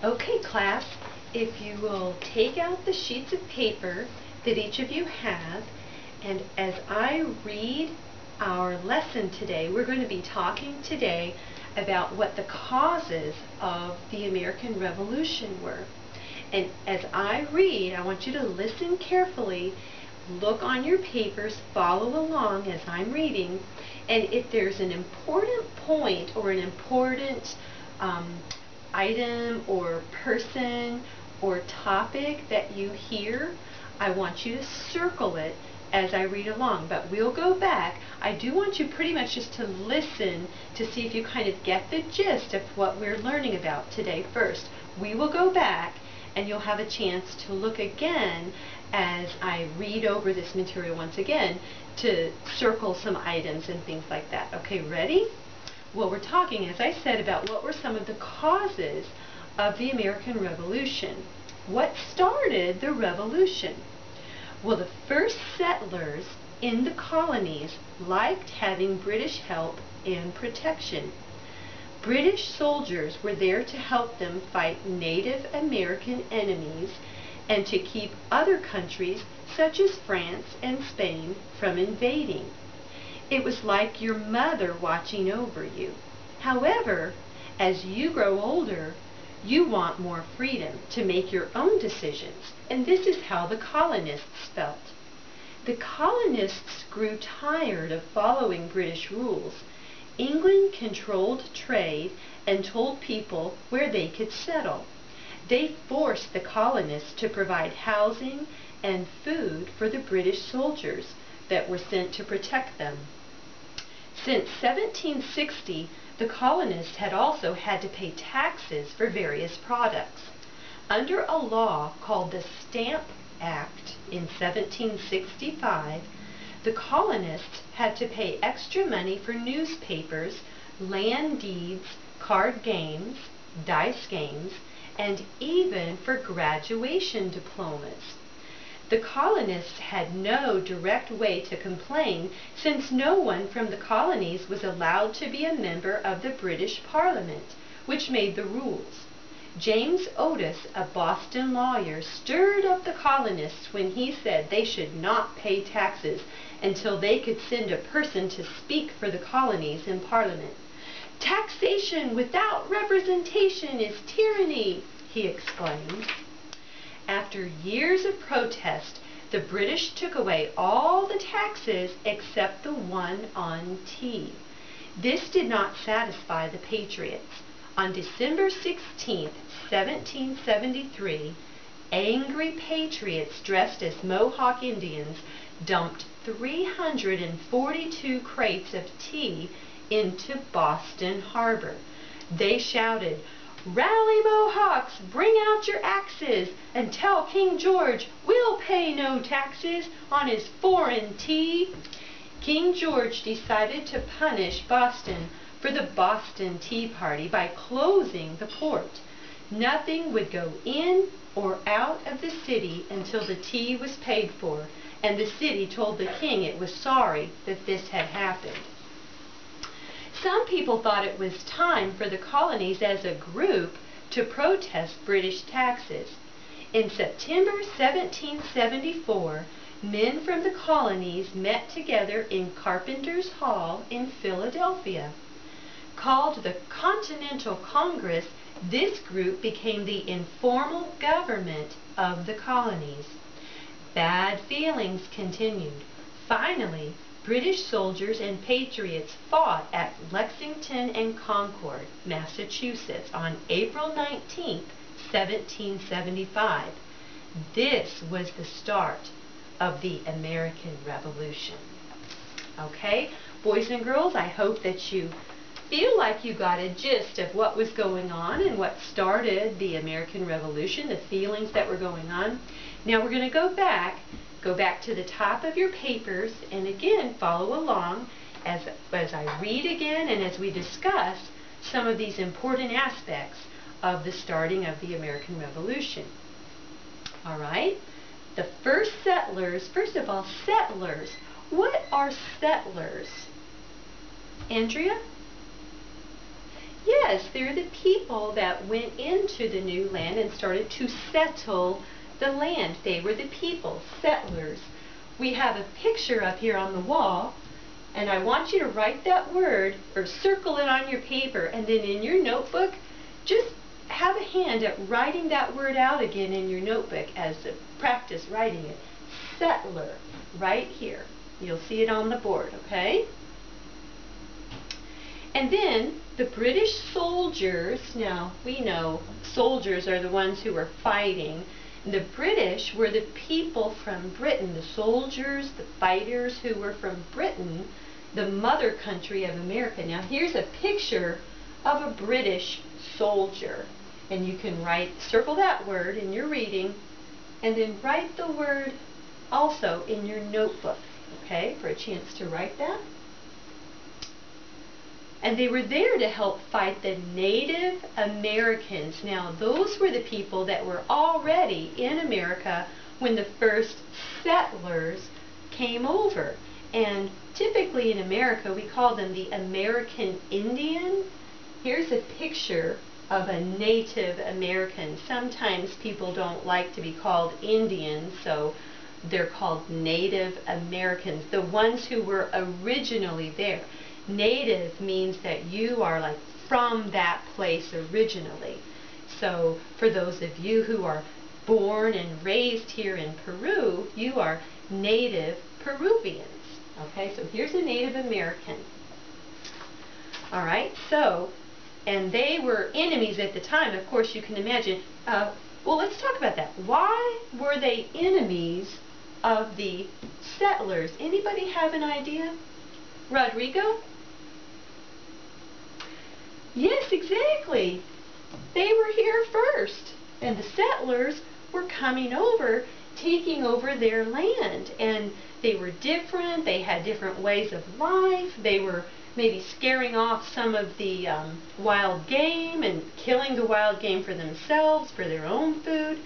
Okay, class, if you will take out the sheets of paper that each of you have, and as I read our lesson today, we're going to be talking today about what the causes of the American Revolution were. And as I read, I want you to listen carefully, look on your papers, follow along as I'm reading, and if there's an important point or an important item or person or topic that you hear, I want you to circle it as I read along. But we'll go back. I do want you pretty much just to listen to see if you kind of get the gist of what we're learning about today first. We will go back and you'll have a chance to look again as I read over this material once again to circle some items and things like that. Okay, ready? Well, we're talking, as I said, about what were some of the causes of the American Revolution. What started the Revolution? Well, the first settlers in the colonies liked having British help and protection. British soldiers were there to help them fight Native American enemies and to keep other countries, such as France and Spain, from invading. It was like your mother watching over you. However, as you grow older, you want more freedom to make your own decisions, and this is how the colonists felt. The colonists grew tired of following British rules. England controlled trade and told people where they could settle. They forced the colonists to provide housing and food for the British soldiers that were sent to protect them. Since 1760, the colonists had also had to pay taxes for various products. Under a law called the Stamp Act in 1765, the colonists had to pay extra money for newspapers, land deeds, card games, dice games, and even for graduation diplomas. The colonists had no direct way to complain since no one from the colonies was allowed to be a member of the British Parliament, which made the rules. James Otis, a Boston lawyer, stirred up the colonists when he said they should not pay taxes until they could send a person to speak for the colonies in Parliament. "Taxation without representation is tyranny," he exclaimed. After years of protest, the British took away all the taxes except the one on tea. This did not satisfy the Patriots. On December 16, 1773, angry patriots dressed as Mohawk Indians dumped 342 crates of tea into Boston Harbor. They shouted, "Rally, Mohawks, bring out your axes, and tell King George we'll pay no taxes on his foreign tea." King George decided to punish Boston for the Boston Tea Party by closing the port. Nothing would go in or out of the city until the tea was paid for, and the city told the king it was sorry that this had happened. Some people thought it was time for the colonies as a group to protest British taxes. In September 1774, men from the colonies met together in Carpenter's Hall in Philadelphia. Called the Continental Congress, this group became the informal government of the colonies. Bad feelings continued. Finally, British soldiers and patriots fought at Lexington and Concord, Massachusetts on April 19, 1775. This was the start of the American Revolution. Okay, boys and girls, I hope that you feel like you got a gist of what was going on and what started the American Revolution, the feelings that were going on. Now we're going to go back to the top of your papers and again follow along as I read again and as we discuss some of these important aspects of the starting of the American Revolution. All right, the first settlers, first of all, settlers. What are settlers? Andrea? Yes. Yes, they're the people that went into the new land and started to settle the land. They were the people, settlers. We have a picture up here on the wall, and I want you to write that word or circle it on your paper, and then in your notebook, just have a hand at writing that word out again in your notebook as a practice writing it. Settler, right here. You'll see it on the board, okay? And then the British soldiers, now we know soldiers are the ones who were fighting. The British were the people from Britain, the soldiers, the fighters who were from Britain, the mother country of America. Now here's a picture of a British soldier. And you can circle that word in your reading, and then write the word also in your notebook, okay, for a chance to write that. And they were there to help fight the Native Americans. Now, those were the people that were already in America when the first settlers came over. And typically in America, we call them the American Indian. Here's a picture of a Native American. Sometimes people don't like to be called Indians, so they're called Native Americans, the ones who were originally there. Native means that you are like from that place originally. So for those of you who are born and raised here in Peru, you are Native Peruvians. Okay, so here's a Native American. All right, so, and they were enemies at the time, of course you can imagine. Well, let's talk about that. Why were they enemies of the settlers? Anybody have an idea? Rodrigo? Yes, exactly. They were here first, and the settlers were coming over, taking over their land, and they were different. They had different ways of life. They were maybe scaring off some of the wild game and killing the wild game for themselves, for their own food.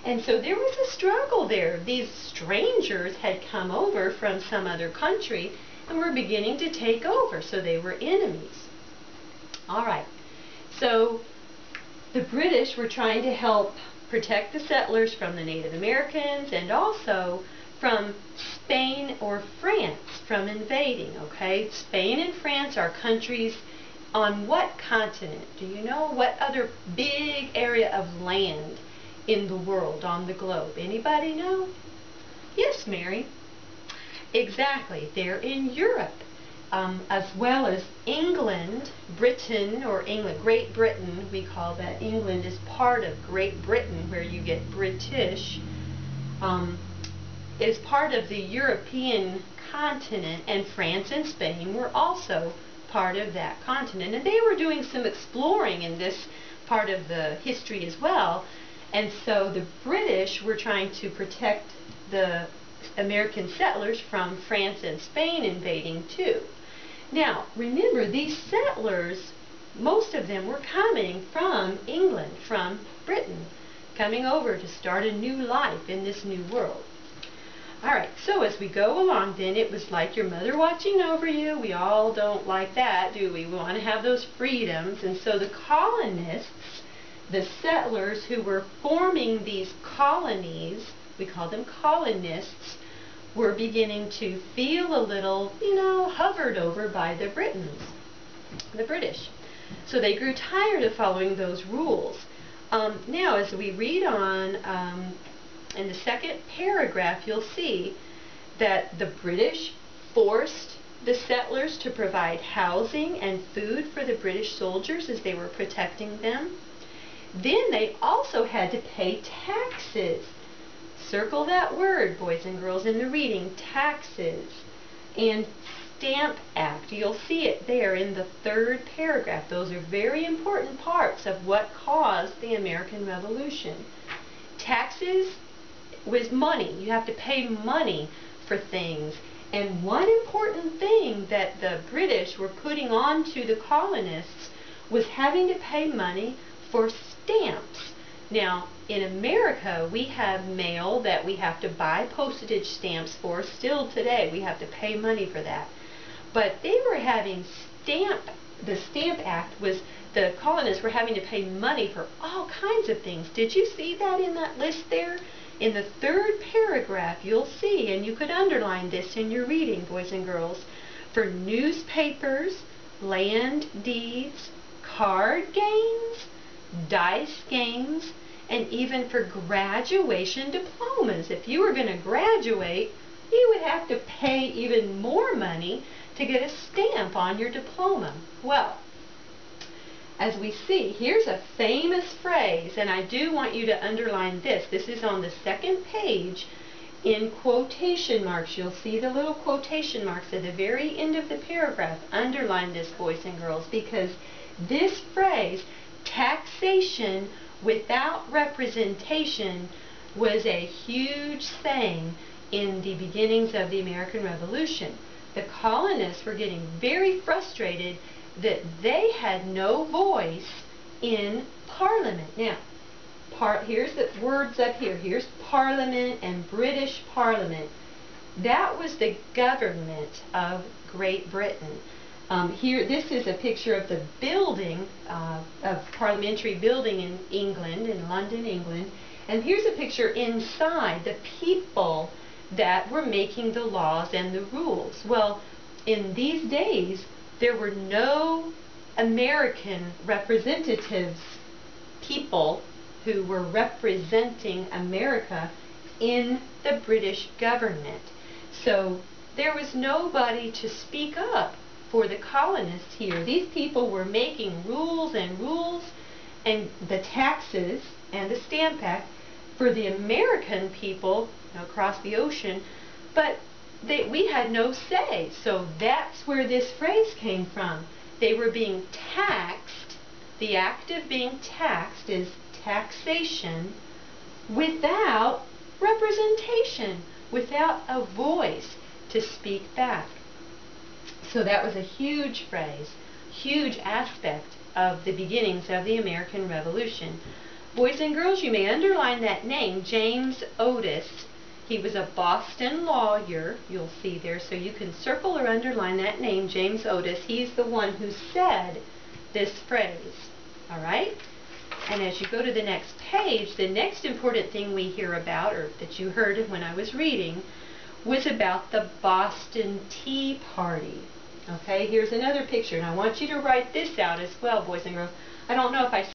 And so there was a struggle there. These strangers had come over from some other country and were beginning to take over, so they were enemies. All right, so the British were trying to help protect the settlers from the Native Americans and also from Spain or France from invading, okay? Spain and France are countries on what continent? Do you know what other big area of land in the world, on the globe? Anybody know? Yes, Mary. Exactly. They're in Europe, as well as England, Britain, or England, Great Britain. We call that. England is part of Great Britain, where you get British. Is part of the European continent, and France and Spain were also part of that continent. And they were doing some exploring in this part of the history as well. And so the British were trying to protect the American settlers from France and Spain invading too. Now, remember, these settlers, most of them were coming from England, from Britain, coming over to start a new life in this new world. All right, so as we go along then, it was like your mother watching over you. We all don't like that, do we? We want to have those freedoms. And so the colonists, the settlers who were forming these colonies, we call them colonists, were beginning to feel a little, hovered over by the Britons, the British. So they grew tired of following those rules. Now, as we read on, in the second paragraph, you'll see that the British forced the settlers to provide housing and food for the British soldiers as they were protecting them. Then they also had to pay taxes. Circle that word, boys and girls, in the reading, taxes. And Stamp Act. You'll see it there in the third paragraph. Those are very important parts of what caused the American Revolution. Taxes was money. You have to pay money for things. And one important thing that the British were putting on to the colonists was having to pay money for stamps. Now, in America, we have mail that we have to buy postage stamps for. Still today, we have to pay money for that. But they were having the Stamp Act was the colonists were having to pay money for all kinds of things. Did you see that in that list there? In the third paragraph, you'll see, and you could underline this in your reading, boys and girls, for newspapers, land deeds, card games, dice games, and even for graduation diplomas. If you were going to graduate, you would have to pay even more money to get a stamp on your diploma. Well, as we see, here's a famous phrase, and I do want you to underline this. This is on the second page in quotation marks. You'll see the little quotation marks at the very end of the paragraph. Underline this, boys and girls, because this phrase, taxation without representation, was a huge thing in the beginnings of the American Revolution. The colonists were getting very frustrated that they had no voice in Parliament. Now, here's the words up here. Here's Parliament and British Parliament. That was the government of Great Britain. Here, this is a picture of the building, of parliamentary building in England, in London, England. And here's a picture inside, the people that were making the laws and the rules. Well, in these days, there were no American representatives, people who were representing America in the British government. So there was nobody to speak up for the colonists here. These people were making rules and the taxes and the Stamp Act for the American people across the ocean, but we had no say. So that's where this phrase came from. They were being taxed. The act of being taxed is taxation without representation, without a voice to speak back. So that was a huge phrase, huge aspect of the beginnings of the American Revolution. Boys and girls, you may underline that name, James Otis. He was a Boston lawyer, you'll see there, so you can circle or underline that name, James Otis. He's the one who said this phrase, all right? And as you go to the next page, the next important thing we hear about, or that you heard when I was reading, was about the Boston Tea Party. Okay, here's another picture, and I want you to write this out as well, boys and girls. I don't know if I